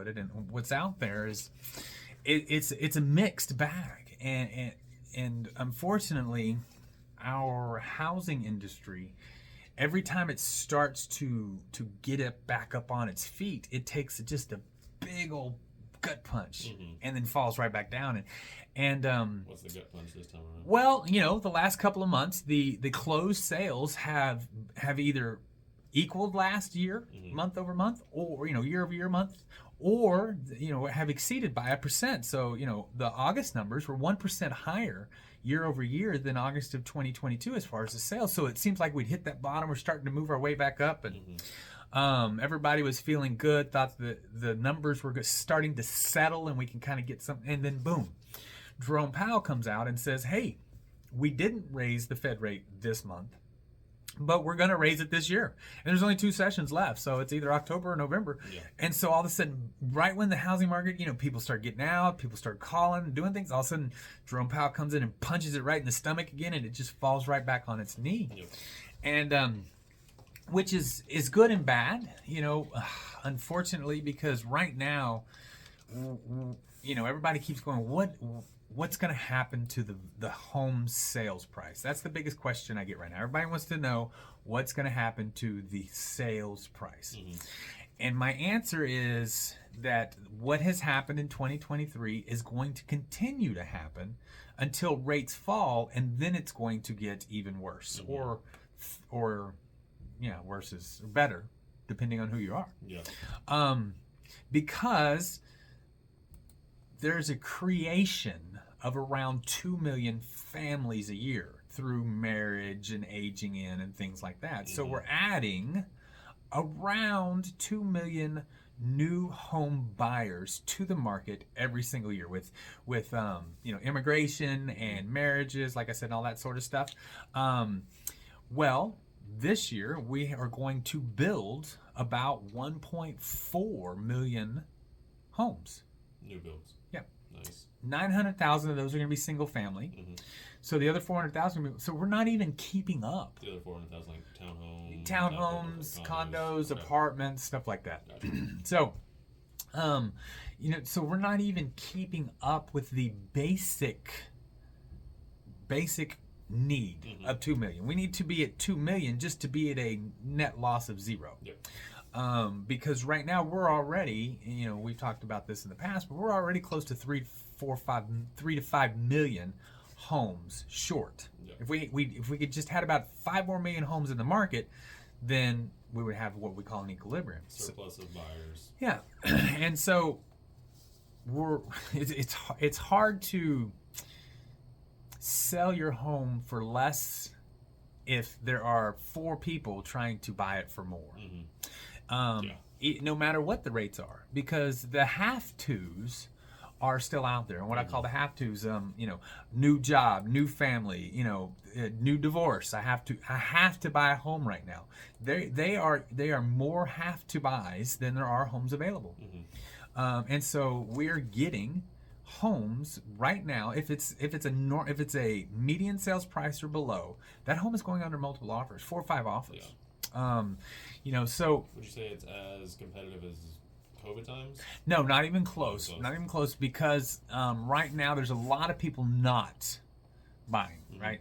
put it. And what's out there is it's a mixed bag, and unfortunately, our housing industry, every time it starts to get it back up on its feet, it takes just a big old gut punch and then falls right back down. And what's the gut punch this time around? well, the last couple of months, the closed sales have either equaled last year, month over month, or year over year, month, or have exceeded by 1%. So the August numbers were 1% higher year over year than August of 2022 as far as the sales. So it seems like we'd hit that bottom. We're starting to move our way back up, and everybody was feeling good. Thought that the numbers were starting to settle, and we can kind of get some. And then boom, Jerome Powell comes out and says, "Hey, we didn't raise the Fed rate this month, but we're going to raise it this year." And there's only 2 sessions left, so it's either October or November. Yeah. And so all of a sudden, right when the housing market, people start getting out, people start calling, doing things, all of a sudden, Jerome Powell comes in and punches it right in the stomach again, and it just falls right back on its knee. Yep. And which is good and bad, unfortunately, because right now, everybody keeps going, what's going to happen to the home sales price? That's the biggest question I get right now. Everybody wants to know what's going to happen to the sales price. And my answer is that what has happened in 2023 is going to continue to happen until rates fall, and then it's going to get even worse, or worse is better, depending on who you are. Yeah. Because there's a creation of around 2 million families a year through marriage and aging in and things like that. So we're adding around 2 million new home buyers to the market every single year with immigration and marriages, like I said, and all that sort of stuff. Well, this year we are going to build about 1.4 million homes. New builds. Yeah. Nice. 900,000 of those are going to be single family. So the other 400,000, so we're not even keeping up. The other 400,000, like townhomes, condos, okay. Apartments, stuff like that. Gotcha. So, so we're not even keeping up with the basic need of 2 million. We need to be at 2 million just to be at a net loss of 0. Yep. Because right now we're already, we've talked about this in the past, but we're already close to 3 to 5 million homes short. Yep. If we could just had about 5 more million homes in the market, then we would have what we call an equilibrium. Surplus of buyers. Yeah, and so it's hard to sell your home for less if there are 4 people trying to buy it for more. No matter what the rates are, because the have-tos are still out there. And what I call the have-tos, new job, new family, new divorce. I have to buy a home right now. They are more have-to buys than there are homes available. And so we're getting homes right now. If it's a median sales price or below, that home is going under multiple offers, 4 or 5 offers. Yeah. So would you say it's as competitive as COVID times? No, not even close. Not even close, because right now there's a lot of people not buying, right?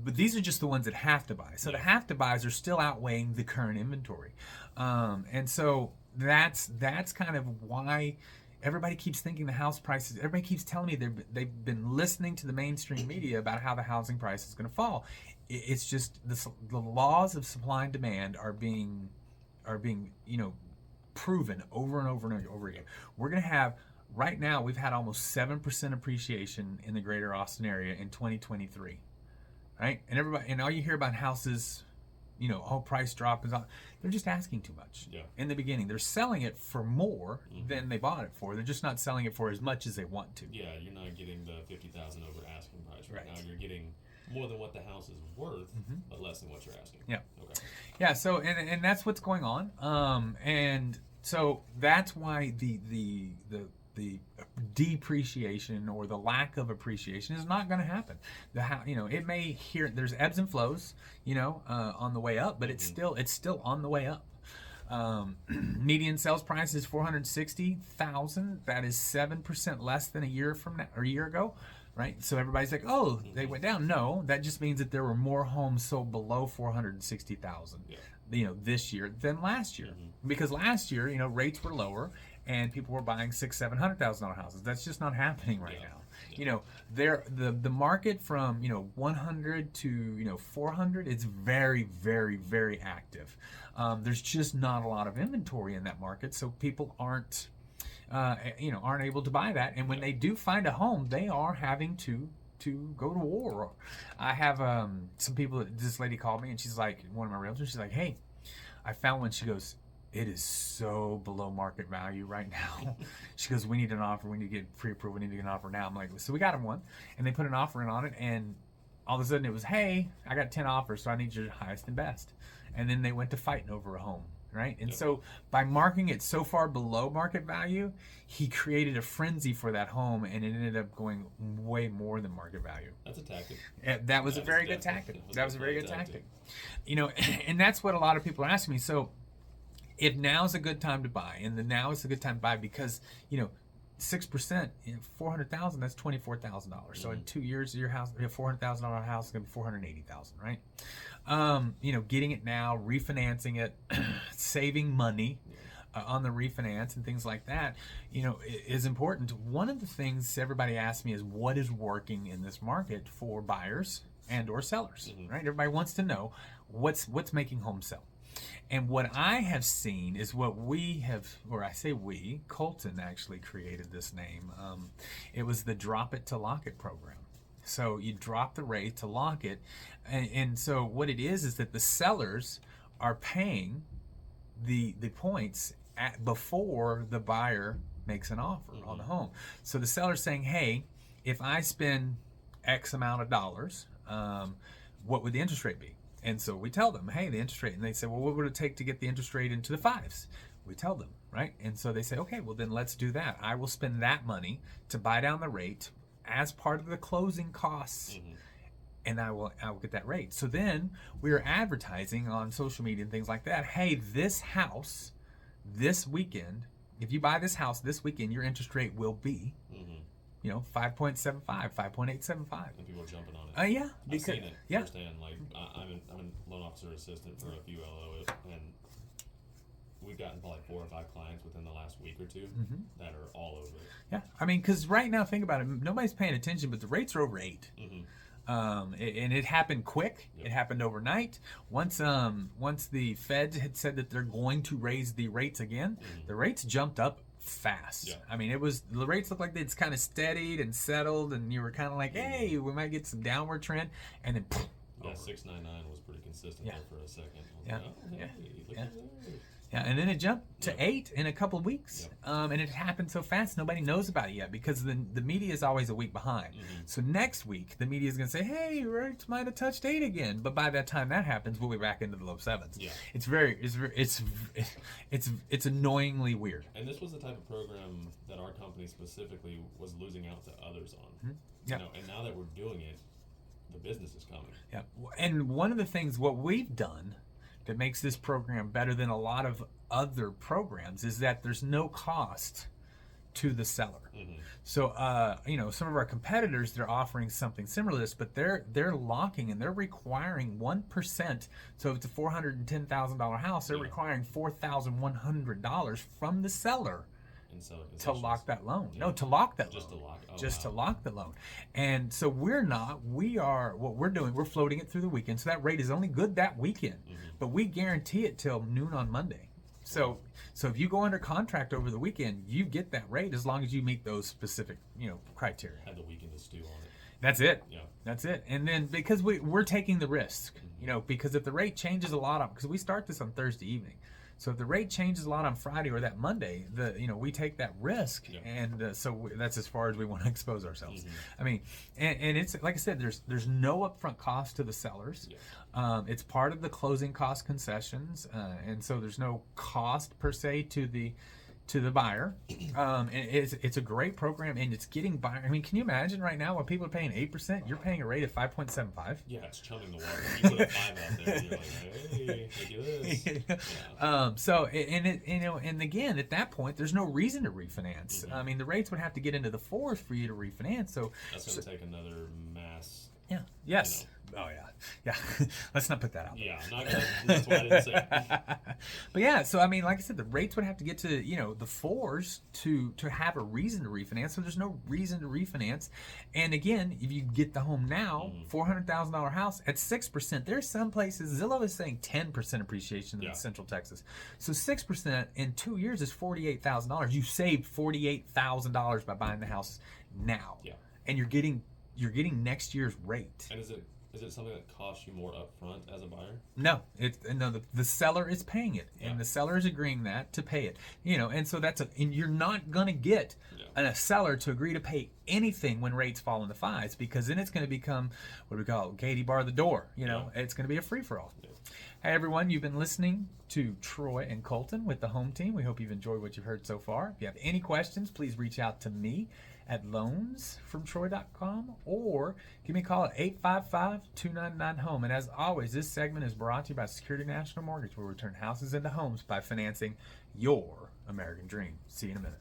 But these are just the ones that have to buy. So the have to buys are still outweighing the current inventory, and so that's kind of why everybody keeps thinking the house prices. Everybody keeps telling me they've been listening to the mainstream media about how the housing price is going to fall. It's just the laws of supply and demand are being proven over and over and over again. We're going to have, right now, we've had almost 7% appreciation in the greater Austin area in 2023, right? And all you hear about houses, price drop is on. They're just asking too much. Yeah. In the beginning, they're selling it for more than they bought it for. They're just not selling it for as much as they want to. Yeah, you're not getting the $50,000 over asking price right now. You're getting more than what the house is worth, but less than what you're asking. Yeah. Okay. Yeah. So and that's what's going on. And so that's why the depreciation or the lack of appreciation is not going to happen. It may there's ebbs and flows, on the way up, but it's still on the way up. Median sales price is $460,000. That is 7% less than a year from now, or a year ago, right? So everybody's like, oh, they went down. No, that just means that there were more homes sold below 460,000, this year than last year, because last year, rates were lower and people were buying $600,000-$700,000 houses. That's just not happening right now. The market from 100 to 400 is very, very, very active. There's just not a lot of inventory in that market, so people aren't able to buy that. And when they do find a home, they are having to go to war. I have some people. This lady called me and she's like, one of my realtors. She's like, hey, I found one. She goes, it is so below market value right now. She goes, we need an offer. We need to get pre-approved. We need to get an offer now. I'm like, so we got him one. And they put an offer in on it. And all of a sudden it was, hey, I got 10 offers, so I need your highest and best. And then they went to fighting over a home, right? And so by marking it so far below market value, he created a frenzy for that home, and it ended up going way more than market value. That's a tactic. That was a very good tactic. That was a very good tactic. And that's what a lot of people are asking me. So if now's a good time to buy, and the now is a good time to buy because 6%, 400,000, that's $24,000. So in 2 years, your house, your $400,000 house is gonna be $480,000, right? Getting it now, refinancing it, saving money on the refinance and things like that, is important. One of the things everybody asks me is what is working in this market for buyers and or sellers, right? Everybody wants to know what's making homes sell. And what I have seen is what we have, or I say we, Colton actually created this name. It was the drop it to lock it program. So you drop the rate to lock it. And so what it is that the sellers are paying the points before the buyer makes an offer on the home. So the seller's saying, hey, if I spend X amount of dollars, what would the interest rate be? And so we tell them, hey, the interest rate. And they say, well, what would it take to get the interest rate into the fives? We tell them, right? And so they say, okay, well, then let's do that. I will spend that money to buy down the rate as part of the closing costs. And I will get that rate. So then we are advertising on social media and things like that. Hey, this house, this weekend, if you buy this house this weekend, your interest rate will be 5.75, 5.875. And people are jumping on it. Yeah. I've seen it firsthand. Like, I'm a loan officer assistant for a few LOs, and we've gotten probably 4 or 5 clients within the last week or two that are all over it. Yeah. I mean, because right now, think about it. Nobody's paying attention, but the rates are over 8. And it happened quick. It happened overnight. Once the Fed had said that they're going to raise the rates again, the rates jumped up fast. I mean, the rates looked like it's kind of steadied and settled, and you were kind of like, hey, we might get some downward trend, and then 699 was pretty consistent there for a second. And then it jumped to 8 in a couple of weeks. And it happened so fast, nobody knows about it yet because the media is always a week behind. So next week, the media is going to say, hey, rates might have touched 8 again. But by that time that happens, we'll be back into the low 7s. It's annoyingly weird. And this was the type of program that our company specifically was losing out to others on. And now that we're doing it, the business is coming. And one of the things, what we've done that makes this program better than a lot of other programs is that there's no cost to the seller. So some of our competitors, they're offering something similar to this, but they're locking and they're requiring 1%. So if it's a $410,000 house, they're requiring $4,100 from the seller to lock that loan. To lock that loan. To lock the loan. And so what we're doing, we're floating it through the weekend. So that rate is only good that weekend, but we guarantee it till noon on Monday. So if you go under contract over the weekend, you get that rate as long as you meet those specific, criteria. Had the weekend to stew on it. That's it. That's it. And then because we're taking the risk, because if the rate changes a lot because we start this on Thursday evening. So if the rate changes a lot on Friday or that Monday, we take that risk, and so that's as far as we want to expose ourselves. I mean, and it's like I said, there's no upfront cost to the sellers. It's part of the closing cost concessions, and so there's no cost per se to to the buyer. And it's a great program, and it's getting buyer. I mean, can you imagine right now when people are paying 8%, you're paying a rate of 5.75? Yeah, it's chumming the water. You put a 5 out there, and you're like, hey, look at this. Yeah. So, and again, at that point, there's no reason to refinance. I mean, the rates would have to get into the 4s for you to refinance. So that's going to take another mass. Yeah. Yes. Oh yeah. Yeah. Let's not put that out there. Yeah, I'm not gonna. That's why I didn't say it. But yeah, so I mean, like I said, the rates would have to get to the 4s to have a reason to refinance. So there's no reason to refinance. And again, if you get the home now, $400,000 house at 6%, there's some places Zillow is saying 10% appreciation in Central Texas. So 6% in 2 years is $48,000. You saved $48,000 by buying the house now. Yeah. And you're getting next year's rate. And is it something that costs you more upfront as a buyer? No, the seller is paying it, and the seller is agreeing to pay it. And so and you're not gonna get a seller to agree to pay anything when rates fall in the 5s, because then it's going to become what do we call it, Katie bar the door. It's going to be a free for all. Yeah. Hey everyone, you've been listening to Troy and Colton with the Home Team. We hope you've enjoyed what you've heard so far. If you have any questions, please reach out to me at loansfromtroy.com or give me a call at 855-299-HOME. And as always, this segment is brought to you by Security National Mortgage, where we turn houses into homes by financing your American dream. See you in a minute.